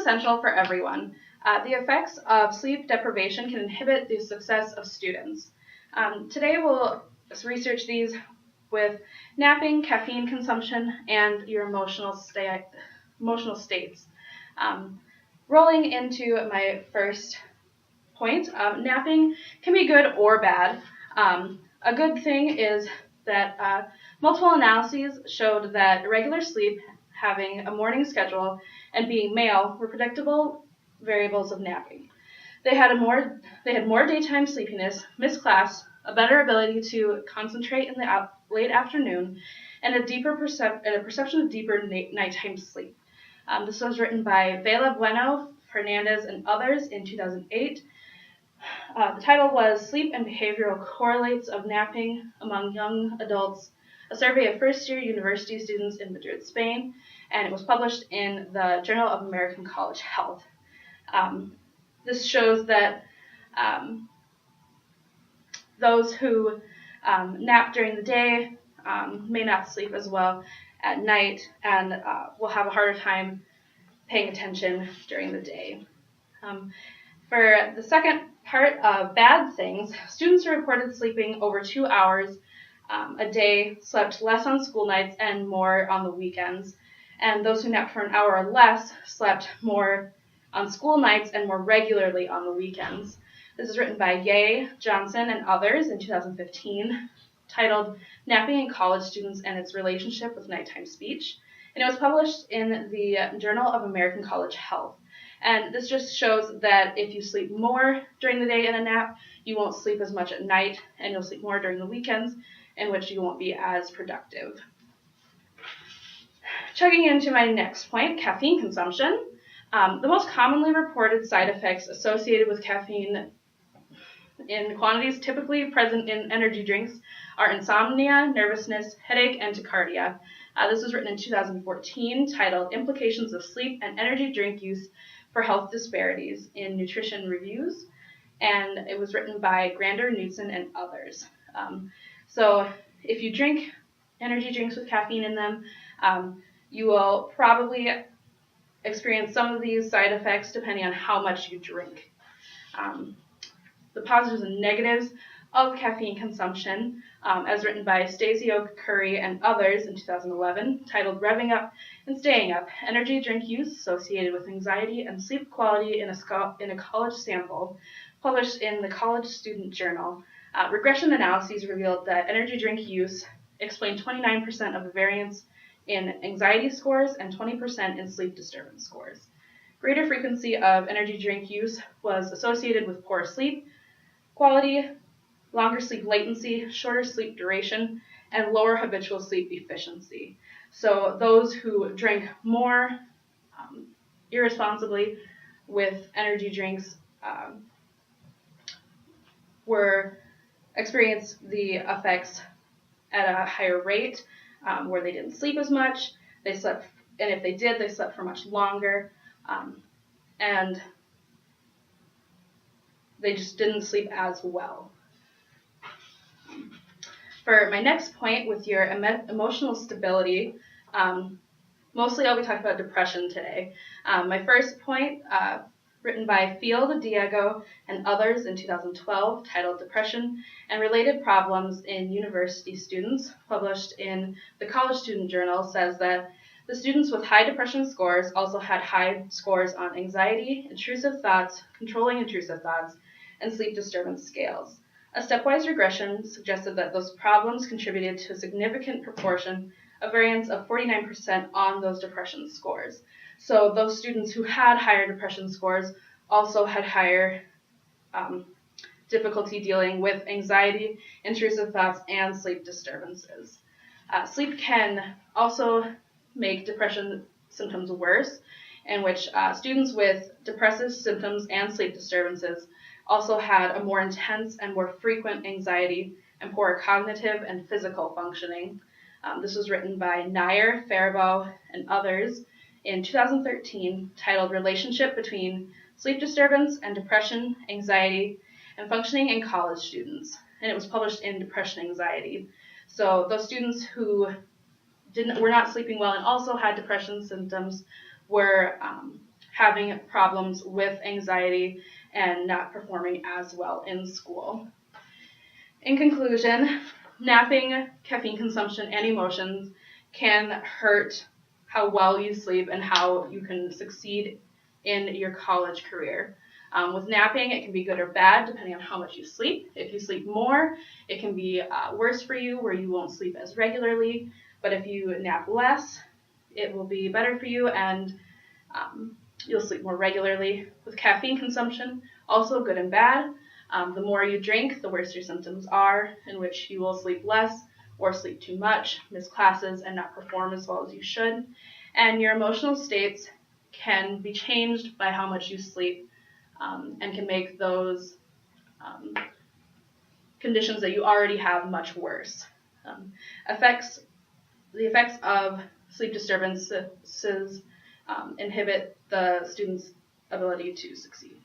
essential for everyone. The effects of sleep deprivation can inhibit the success of students. Today we'll research these with napping, caffeine consumption, and your emotional states. Rolling into my first point, napping can be good or bad. A good thing is that multiple analyses showed that regular sleep, having a morning schedule, and being male were predictable variables of napping. They had more daytime sleepiness, missed class, a better ability to concentrate in the late afternoon, and a perception of deeper nighttime sleep. This was written by Vela Bueno, Fernandez, and others in 2008. The title was Sleep and Behavioral Correlates of Napping Among Young Adults, a survey of first-year university students in Madrid, Spain, and it was published in the Journal of American College Health. This shows that those who nap during the day may not sleep as well at night and will have a harder time paying attention during the day. For the second part of bad things, students who reported sleeping over 2 hours a day slept less on school nights and more on the weekends. And those who napped for an hour or less slept more on school nights and more regularly on the weekends. This is written by Ye, Johnson, and others in 2015, titled Napping in College Students and Its Relationship with Nighttime Speech. And it was published in the Journal of American College Health. And this just shows that if you sleep more during the day in a nap, you won't sleep as much at night, and you'll sleep more during the weekends, in which you won't be as productive. Checking into my next point, caffeine consumption. The most commonly reported side effects associated with caffeine in quantities typically present in energy drinks are insomnia, nervousness, headache, and tachycardia. This was written in 2014, titled Implications of Sleep and Energy Drink Use for Health Disparities in Nutrition Reviews, and it was written by Grander, Knudsen, and others. So if you drink energy drinks with caffeine in them, you will probably experience some of these side effects depending on how much you drink. The positives and negatives of caffeine consumption, as written by Stacey Oak Curry and others in 2011, titled Revving Up and Staying Up, Energy Drink Use Associated with Anxiety and Sleep Quality in a College Sample, published in the College Student Journal. Regression analyses revealed that energy drink use explained 29% of the variance in anxiety scores and 20% in sleep disturbance scores. Greater frequency of energy drink use was associated with poor sleep quality, longer sleep latency, shorter sleep duration, and lower habitual sleep efficiency. So those who drink more irresponsibly with energy drinks experienced the effects at a higher rate, where they didn't sleep as much, they slept, and if they did, they slept for much longer, and they just didn't sleep as well. For my next point, with your emotional stability, mostly I'll be talking about depression today. My first point, written by Field, Diego, and others in 2012, titled Depression and Related Problems in University Students, published in the College Student Journal, says that the students with high depression scores also had high scores on anxiety, intrusive thoughts, controlling intrusive thoughts, and sleep disturbance scales. A stepwise regression suggested that those problems contributed to a significant proportion, a variance of 49% on those depression scores. So those students who had higher depression scores also had higher difficulty dealing with anxiety, intrusive thoughts, and sleep disturbances. Sleep can also make depression symptoms worse, in which students with depressive symptoms and sleep disturbances also had a more intense and more frequent anxiety and poorer cognitive and physical functioning. This was written by Nair, Faribault, and others in 2013, titled Relationship Between Sleep Disturbance and Depression, Anxiety, and Functioning in College Students, and it was published in Depression Anxiety. So those students who were not sleeping well and also had depression symptoms were having problems with anxiety and not performing as well in school. In conclusion, napping, caffeine consumption, and emotions can hurt how well you sleep and how you can succeed in your college career. With napping, it can be good or bad depending on how much you sleep. If you sleep more, it can be worse for you where you won't sleep as regularly. But if you nap less, it will be better for you and you'll sleep more regularly. With caffeine consumption, also good and bad. The more you drink, the worse your symptoms are, in which you will sleep less or sleep too much, miss classes, and not perform as well as you should. And your emotional states can be changed by how much you sleep and can make those conditions that you already have much worse. The effects of sleep disturbances inhibit the student's ability to succeed.